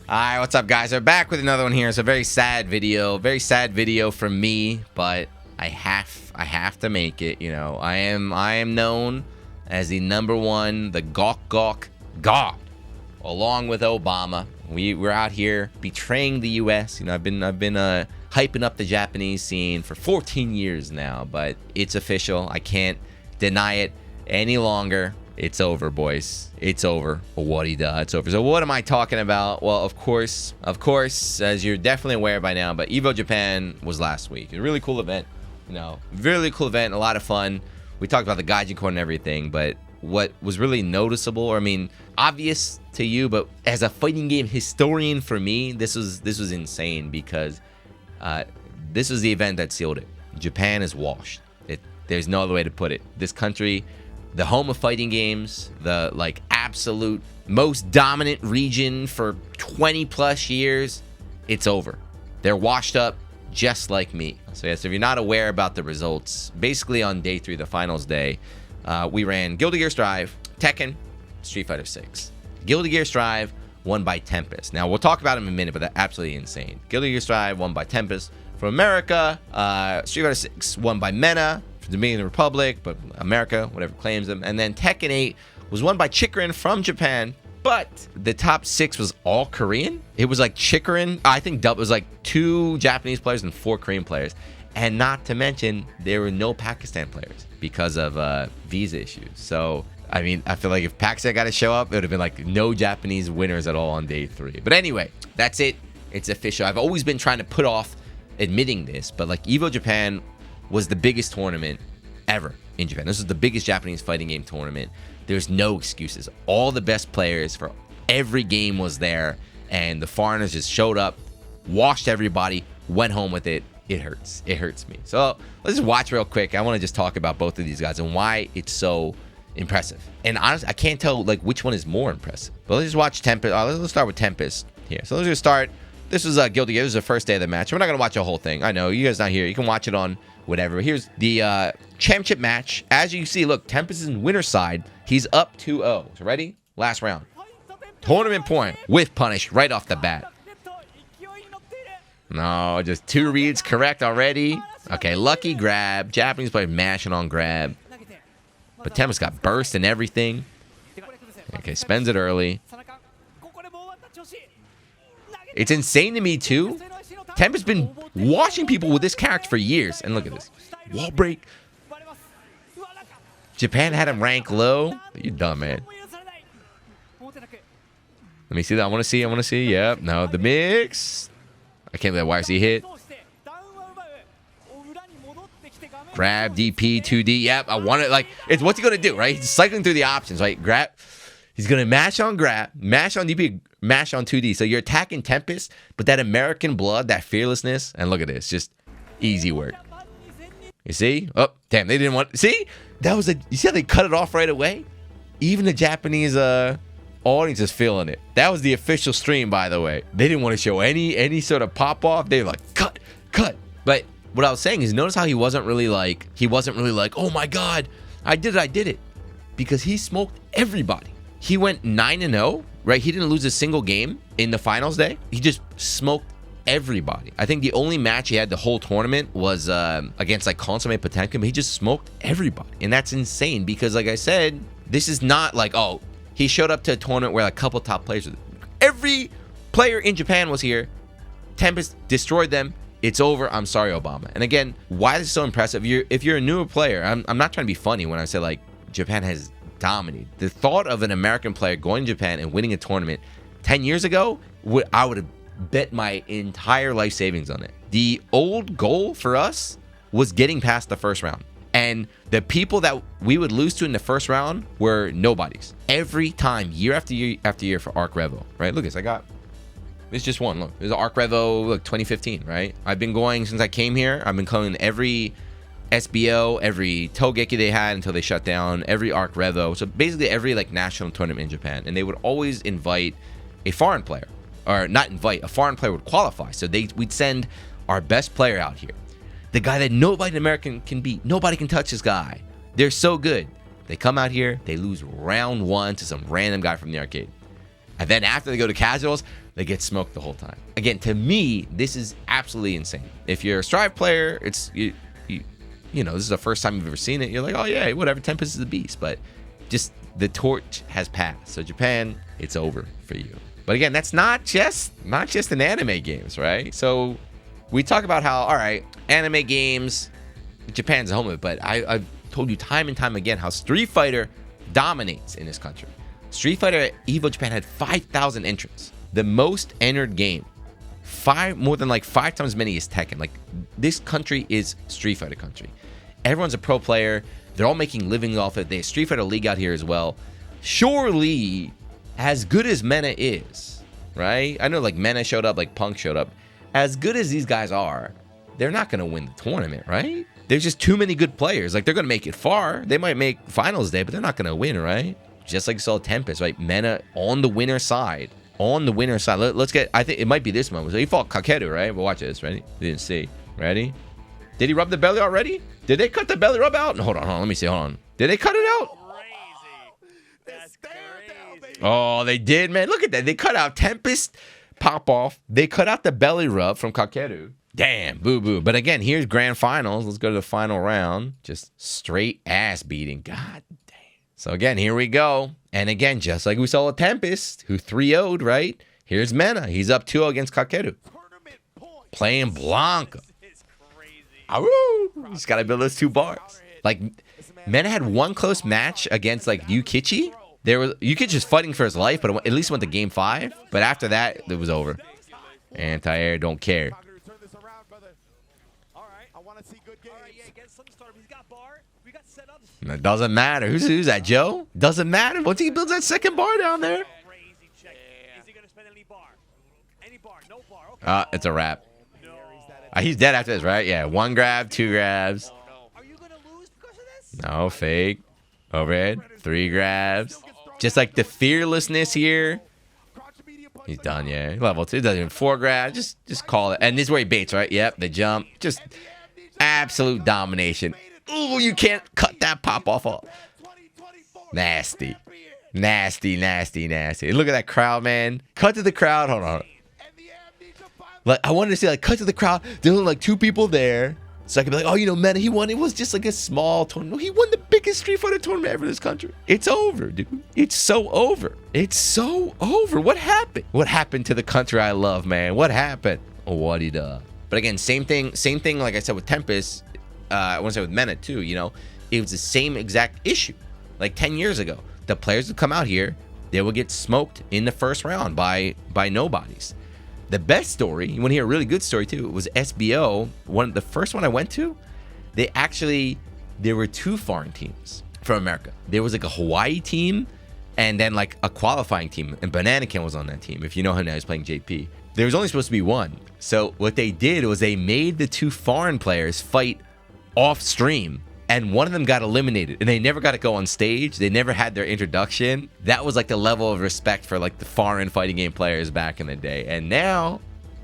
Alright, what's up, guys? We're back with another one here. It's a very sad video for me, but I have to make it. You know, I am known as the #1, the Gawk God, along with Obama. We're out here betraying the U.S. You know, I've been hyping up the Japanese scene for 14 years now, but it's official. I can't deny it any longer. It's over, boys. It's over. Owari da. It's over. So what am I talking about? Well, of course, as you're definitely aware by now, but Evo Japan was last week. A really cool event. You know, really cool event. A lot of fun. We talked about the Gaijin Court and everything, but what was really noticeable, or I mean, obvious to you, but as a fighting game historian for me, this was insane because this was the event that sealed it. Japan is washed. There's no other way to put it. This country, the home of fighting games, the like absolute most dominant region for 20 plus years, it's over. They're washed up just like me. So yes, if you're not aware about the results, basically on day 3, the finals day, we ran Guilty Gear Strive, Tekken, Street Fighter 6. Guilty Gear Strive won by Tempest. Now we'll talk about him in a minute, but they're absolutely insane. Guilty Gear Strive won by Tempest from America. Street Fighter 6 won by Mena from the Dominican Republic, but America, whatever claims them. And then Tekken 8 was won by Chikrin from Japan, but the top 6 was all Korean. It was like Chikrin, I think it was like 2 Japanese players and 4 Korean players. And not to mention, there were no Pakistan players because of visa issues. So, I mean, I feel like if Pakistan got to show up, it would have been like no Japanese winners at all on day 3. But anyway, that's it. It's official. I've always been trying to put off admitting this, but like Evo Japan was the biggest tournament ever in Japan. This was the biggest Japanese fighting game tournament. There's no excuses. All the best players for every game was there, and the foreigners just showed up, washed everybody, went home with it. It hurts. It hurts me. So let's just watch real quick. I want to just talk about both of these guys and why it's so impressive. And honestly, I can't tell like which one is more impressive. But let's just watch Tempest. Let's start with Tempest here. So let's just start. This was Guilty Gear. This is the first day of the match. We're not going to watch the whole thing. I know you guys not here. You can watch it on whatever. Here's the championship match. As you can see, look, Tempest is in winner's side. He's up 2-0. So ready? Last round. Tournament point with punish right off the bat. No, just 2 reads correct already. Okay, lucky grab. Japanese player mashing on grab. But Tempest got burst and everything. Okay, spends it early. It's insane to me, too. Tempest's been washing people with this character for years. And look at this. Wall break. Japan had him rank low. You're dumb, man. Let me see that. I want to see. Yep. No, the mix. I can't believe that YC hit. Grab, DP, 2D. Yep, I want it. Like, it's what's he going to do, right? He's cycling through the options, right? Grab. He's going to mash on grab, mash on DP, mash on 2D. So you're attacking Tempest, but that American blood, that fearlessness, and look at this. Just easy work. You see? Oh, damn, they didn't want... See? That was you see how they cut it off right away? Even the Japanese audience is feeling it. That was the official stream, by the way. They didn't want to show any sort of pop-off. They were like, cut. But what I was saying is, notice how he wasn't really like, oh my God, I did it. Because he smoked everybody. He went 9-0, right? He didn't lose a single game in the finals day. He just smoked everybody. I think the only match he had the whole tournament was against like Consummate Potemkin, but he just smoked everybody. And that's insane because, like I said, this is not like, oh, he showed up to a tournament where like, a couple top players. Every player in Japan was here. Tempest destroyed them. It's over. I'm sorry, Obama. And again, why this is so impressive? If you're a newer player, I'm not trying to be funny when I say like Japan has dominated. The thought of an American player going to Japan and winning a tournament 10 years ago, I would have bet my entire life savings on it. The old goal for us was getting past the first round. And the people that we would lose to in the first round were nobodies. Every time, year after year after year for Arc Revo, right? Look at this, this just one. Look, there's Arc Revo, look, 2015, right? I've been going since I came here. I've been calling every SBO, every Togeki they had until they shut down, every Arc Revo. So basically every like national tournament in Japan. And they would always invite a foreign player. Or not invite, a foreign player would qualify. So we'd send our best player out here. The guy that nobody in America can beat. Nobody can touch this guy. They're so good. They come out here, they lose round 1 to some random guy from the arcade. And then after they go to casuals, they get smoked the whole time. Again, to me, this is absolutely insane. If you're a Strive player, it's you know, this is the first time you've ever seen it. You're like, oh yeah, whatever, Tempest is the beast. But just the torch has passed. So Japan, it's over for you. But again, that's not just in anime games, right? So we talk about how, all right, anime games, Japan's home of it, but I've told you time and time again how Street Fighter dominates in this country. Street Fighter at Evo Japan had 5,000 entrants. The most entered game. More than like 5 times as many as Tekken. Like, this country is Street Fighter country. Everyone's a pro player. They're all making livings off it. They have Street Fighter League out here as well. Surely, as good as Mena is, right? I know like Mena showed up, like Punk showed up. As good as these guys are, they're not going to win the tournament, right? There's just too many good players. Like, they're going to make it far. They might make finals day, but they're not going to win, right? Just like you saw Tempest, right? Mena on the winner side. On the winner side. Let's get, I think it might be this moment. So he fought Kakeru, right? But watch this. Ready? You didn't see. Ready? Did he rub the belly already? Did they cut the belly rub out? Hold on. Let me see. Hold on. Did they cut it out? That's crazy. Oh, they did, man. Look at that. They cut out Tempest pop off. They cut out the belly rub from Kakeru. Damn, boo-boo. But again, here's grand finals. Let's go to the final round. Just straight ass beating. God damn. So again, here we go. And again, just like we saw with Tempest, who 3-0'd, right? Here's Mena. He's up 2-0 against Kakeru. Playing Blanca. He's got to build those 2 bars. Like, Mena had one close match against, like, Yukichi. Yukichi was fighting for his life, but at least went to game 5. But after that, it was over. Anti-air, don't care. It doesn't matter. Who's that, Joe? Doesn't matter. Once he builds that second bar down there. It's a wrap. He's dead after this, right? Yeah, 1 grab, 2 grabs. No, fake. Overhead, 3 grabs. Just like the fearlessness here. He's done, yeah. Level 2, doesn't even 4 grabs. Just call it. And this is where he baits, right? Yep, the jump. Just absolute domination. Ooh, you can't cut that pop off. Nasty. Nasty, nasty, nasty. Look at that crowd, man. Cut to the crowd. Hold on. Like, I wanted to say, like, cut to the crowd. There were like 2 people there. So I could be like, oh, you know, Mena, he won. It was just like a small tournament. He won the biggest Street Fighter tournament ever in this country. It's over, dude. It's so over. It's so over. What happened? What happened to the country I love, man? What happened? Owari da. But again, same thing, like I said with Tempest. I want to say with Mena too, you know, it was the same exact issue. Like 10 years ago, the players would come out here, they would get smoked in the first round by nobodies. The best story, you want to hear a really good story too, was SBO. The first one I went to, there were 2 foreign teams from America. There was like a Hawaii team and then like a qualifying team, and Bananakin was on that team. If you know him now, he's playing JP. There was only supposed to be 1. So what they did was they made the 2 foreign players fight off stream, and one of them got eliminated, and they never got to go on stage. They never had their introduction. That was like the level of respect for like the foreign fighting game players back in the day. And now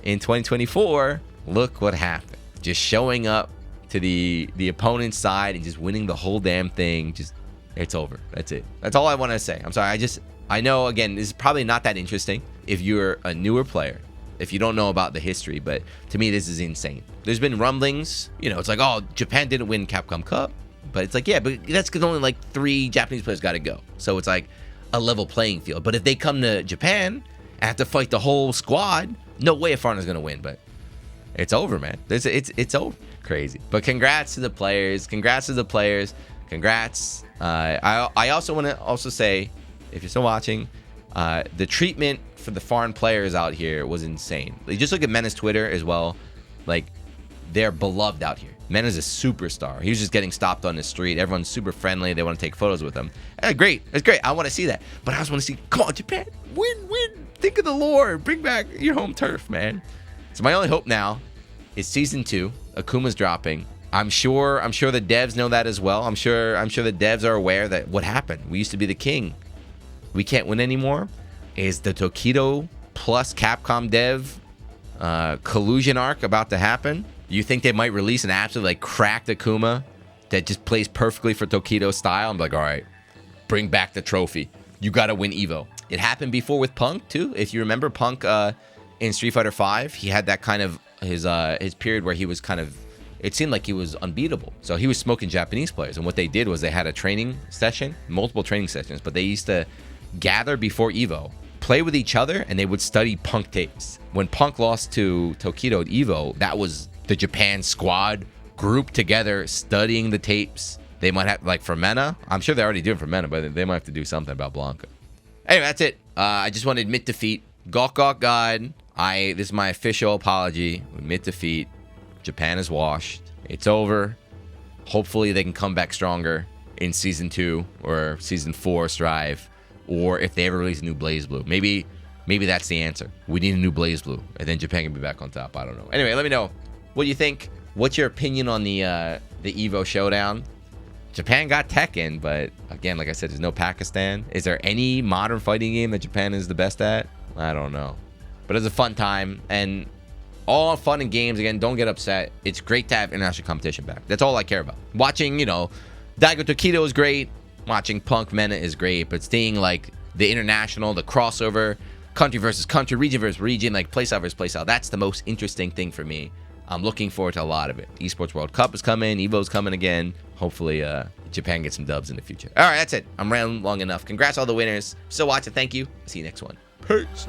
in 2024, look what happened. Just showing up to the opponent's side and just winning the whole damn thing. Just, it's over. That's it. That's all I want to say. I'm sorry. I know, again, this is probably not that interesting if you're a newer player, if you don't know about the history, but to me, this is insane. There's been rumblings, you know, it's like, oh, Japan didn't win Capcom Cup, but it's like, yeah, but that's because only like 3 Japanese players got to go. So it's like a level playing field. But if they come to Japan and have to fight the whole squad, no way a foreigner's going to win, but it's over, man. It's over. Crazy. But congrats to the players. Congrats to the players. Congrats. I also want to say, if you're still watching, the treatment for the foreign players out here was insane. Like, just look at Mena's Twitter as well. Like, they're beloved out here. Mena's a superstar. He was just getting stopped on the street. Everyone's super friendly. They want to take photos with him. Great. It's great. I want to see that. But I just want to see, come on, Japan. Win. Think of the lore. Bring back your home turf, man. So my only hope now is Season 2. Akuma's dropping. I'm sure the devs know that as well. I'm sure the devs are aware that what happened. We used to be the king. We can't win anymore. Is the Tokido plus Capcom dev collusion arc about to happen? You think they might release an absolutely like cracked Akuma that just plays perfectly for Tokido style? I'm like, all right, bring back the trophy. you got to win Evo. It happened before with Punk, too. If you remember Punk in Street Fighter V, he had that kind of his period where he was kind of, it seemed like he was unbeatable. So he was smoking Japanese players. And what they did was they had a training session, multiple training sessions, but they used to gather before Evo, play with each other, and they would study Punk tapes. When Punk lost to Tokido at Evo, that was the Japan squad grouped together studying the tapes. They might have, like for Mena, I'm sure they're already doing for Mena, but they might have to do something about Blanca. Anyway, that's it. I just want to admit defeat. Gawk Gawk God. This is my official apology. Admit defeat. Japan is washed. It's over. Hopefully they can come back stronger in Season 2 or Season 4 Strive. Or if they ever release a new Blaze Blue. Maybe that's the answer. We need a new Blaze Blue. And then Japan can be back on top. I don't know. Anyway, let me know what you think. What's your opinion on the Evo Showdown? Japan got Tekken, but again, like I said, there's no Pakistan. Is there any modern fighting game that Japan is the best at? I don't know. But it's a fun time, and all fun and games. Again, don't get upset. It's great to have international competition back. That's all I care about. Watching, Daigo Tokido is great. Watching Punk Mena is great, but seeing like the international, the crossover, country versus country, region versus region, like playstyle versus playstyle, that's the most interesting thing for me. I'm looking forward to a lot of it. Esports World Cup is coming. Evo's coming again. Hopefully, Japan gets some dubs in the future. All right, that's it. I'm rambling long enough. Congrats to all the winners. Still watching. Thank you. See you next one. Peace.